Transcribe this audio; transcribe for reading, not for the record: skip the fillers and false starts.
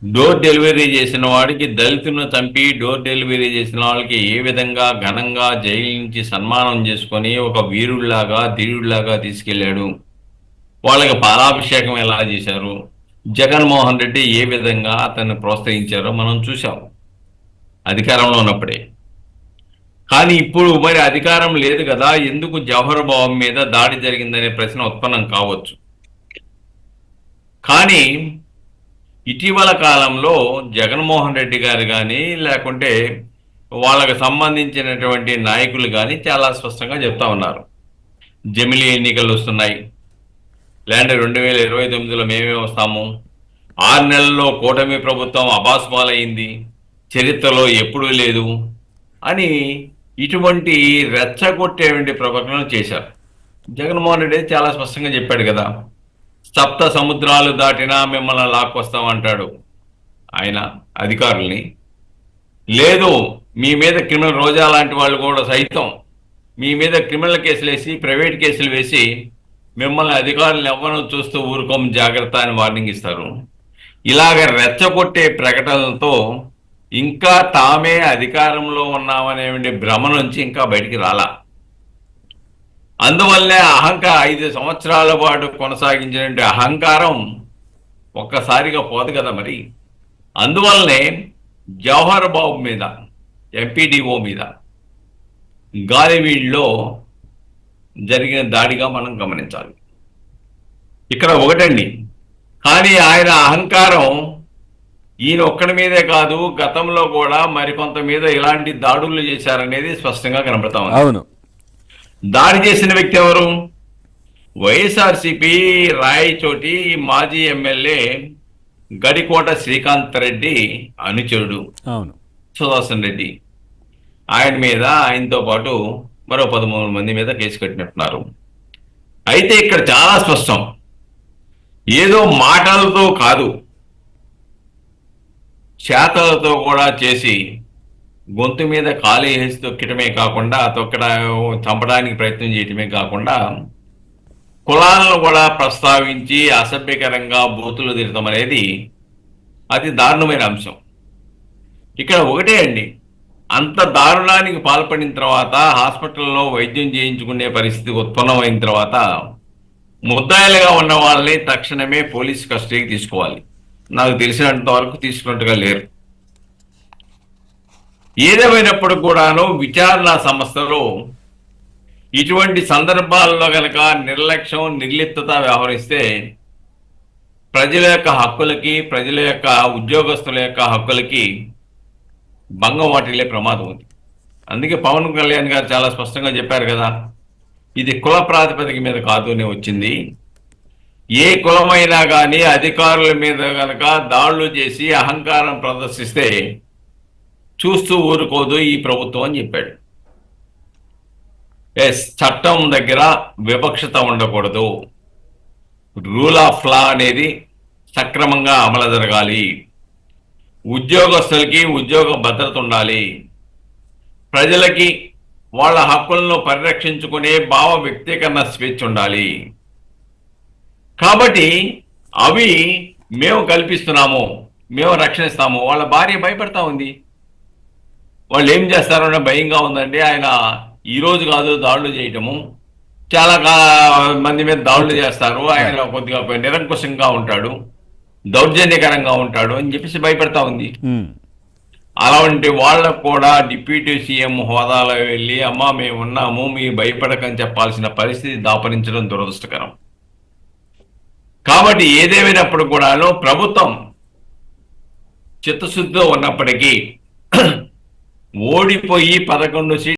Door delivery చేసిన వాడికి, దళితులను చంపి డోర్ డెలివరీ చేసిన వాళ్ళకి ఏ విధంగా ఘనంగా జైలు నుంచి సన్మానం చేసుకొని ఒక వీరుడిలాగా ధీరుడిలాగా తీసుకెళ్లాడు, వాళ్ళకి పాలాభిషేకం ఎలా చేశారు, జగన్మోహన్ రెడ్డి ఏ విధంగా అతన్ని ప్రోత్సహించారో మనం చూసాం అధికారంలో ఉన్నప్పుడే. కానీ ఇప్పుడు మరి అధికారం లేదు కదా, ఎందుకు జవహర్ బాబు మీద దాడి జరిగిందనే ప్రశ్న ఉత్పన్నం కావచ్చు. కానీ ఇటీవల కాలంలో జగన్మోహన్ రెడ్డి గారు కానీ లేకుంటే వాళ్ళకు సంబంధించినటువంటి నాయకులు కానీ చాలా స్పష్టంగా చెప్తా ఉన్నారు, జమిలీ ఎన్నికలు వస్తున్నాయి, లేదంటే 2029లో మేమే వస్తాము, 6 నెలల్లో కూటమి ప్రభుత్వం అబాస్పాలైంది, చరిత్రలో ఎప్పుడూ లేదు అని ఇటువంటి రెచ్చగొట్టేటువంటి ప్రకటనలు చేశారు. జగన్మోహన్ రెడ్డి చాలా స్పష్టంగా చెప్పాడు కదా, సప్త సముద్రాలు దాటినా మిమ్మల్ని లాక్కొస్తామంటాడు ఆయన అధికారుల్ని. లేదు, మీ మీద క్రిమినల్ రోజా లాంటి వాళ్ళు కూడా సైతం మీ మీద క్రిమినల్ కేసులు వేసి ప్రైవేట్ కేసులు వేసి మిమ్మల్ని అధికారులను ఎవ్వరూ చూస్తూ ఊరుకోం జాగ్రత్త అని వార్నింగ్ ఇస్తారు. ఇలాగ రెచ్చగొట్టే ప్రకటనలతో ఇంకా తామే అధికారంలో ఉన్నామనే భ్రమ నుంచి ఇంకా బయటికి రాలా. అందువల్లే 5 సంవత్సరాల పాటు కొనసాగించినటువంటి అహంకారం ఒక్కసారిగా పోదు కదా మరి. అందువల్లనే జవహర్ బాబు మీద, ఎంపీడీఓ మీద గాలివీడ్లో జరిగిన దాడిగా మనం గమనించాలి. ఇక్కడ ఒకటండి, కానీ ఆయన అహంకారం ఈయన ఒక్కడి మీదే కాదు, గతంలో కూడా మరికొంత మీద ఇలాంటి దాడులు చేశారనేది స్పష్టంగా కనబడతా ఉంది. అవును, దాడి చేసిన వ్యక్తి ఎవరు? వైఎస్ఆర్సీపీ రాయచోటి మాజీ ఎమ్మెల్యే గడికోట శ్రీకాంత్ రెడ్డి అనుచరుడు అవును, సుదర్శన్ రెడ్డి. ఆయన మీద, ఆయనతో పాటు మరో 13 మంది మీద కేసు కట్టినట్టున్నారు. అయితే ఇక్కడ చాలా స్పష్టం, ఏదో మాటలతో కాదు, చేతలతో కూడా చేసి గొంతు మీద కాలు వేసి తొక్కటమే కాకుండా, చంపడానికి ప్రయత్నం చేయటమే కాకుండా కులాలను కూడా ప్రస్తావించి అసభ్యకరంగా బూతులు తిరగడం అనేది అతి దారుణమైన అంశం. ఇక్కడ ఒకటే అండి, అంత దారుణానికి పాల్పడిన తర్వాత హాస్పిటల్లో వైద్యం చేయించుకునే పరిస్థితి ఉత్పన్నమైన తర్వాత ముద్దాయిలుగా ఉన్న వాళ్ళని తక్షణమే పోలీస్ కస్టడీకి తీసుకోవాలి. నాకు తెలిసినంత వరకు తీసుకున్నట్టుగా లేరు. ఏదేమైనప్పుడు కూడాను విచారణ సంస్థలో ఇటువంటి సందర్భాల్లో కనుక నిర్లక్ష్యం, నిర్లిప్తత వ్యవహరిస్తే ప్రజల యొక్క హక్కులకి, ప్రజల యొక్క ఉద్యోగస్తుల యొక్క హక్కులకి భంగం వాటిల్లే ప్రమాదం ఉంది. అందుకే పవన్ కళ్యాణ్ గారు చాలా స్పష్టంగా చెప్పారు కదా, ఇది కుల ప్రాతిపదిక మీద కాదునే వచ్చింది, ఏ కులమైనా కానీ అధికారుల మీద కనుక దాడులు చేసి అహంకారం ప్రదర్శిస్తే చూస్తూ ఊరుకోదు ఈ ప్రభుత్వం అని చెప్పాడు. చట్టం దగ్గర వివక్షత ఉండకూడదు, రూల్ ఆఫ్ లా అనేది సక్రమంగా అమలు జరగాలి, ఉద్యోగస్తులకి ఉద్యోగ భద్రత ఉండాలి, ప్రజలకి వాళ్ళ హక్కులను పరిరక్షించుకునే భావ వ్యక్తీకరణ స్వేచ్ఛ ఉండాలి. కాబట్టి అవి మేము కల్పిస్తున్నాము, మేము రక్షణిస్తాము. వాళ్ళ భార్య భయపడతా ఉంది, వాళ్ళు ఏం చేస్తారనే భయంగా ఉందండి. ఆయన ఈరోజు కాదు దాడులు చేయటము, చాలా మంది మీద దాడులు చేస్తారు, ఆయన కొద్దిగా నిరంకుశంగా ఉంటాడు, దౌర్జన్యకరంగా ఉంటాడు అని చెప్పేసి భయపడతా ఉంది. అలాంటి వాళ్ళకు కూడా డిప్యూటీ సీఎం హోదాలో వెళ్ళి అమ్మా మేము ఉన్నాము, మీ భయపడకని చెప్పాల్సిన పరిస్థితి దాపరించడం దురదృష్టకరం. కాబట్టి ఏదేమైనప్పుడు కూడాను ప్రభుత్వం చిత్తశుద్ధితో ఉన్నప్పటికీ ఓడిపోయి 11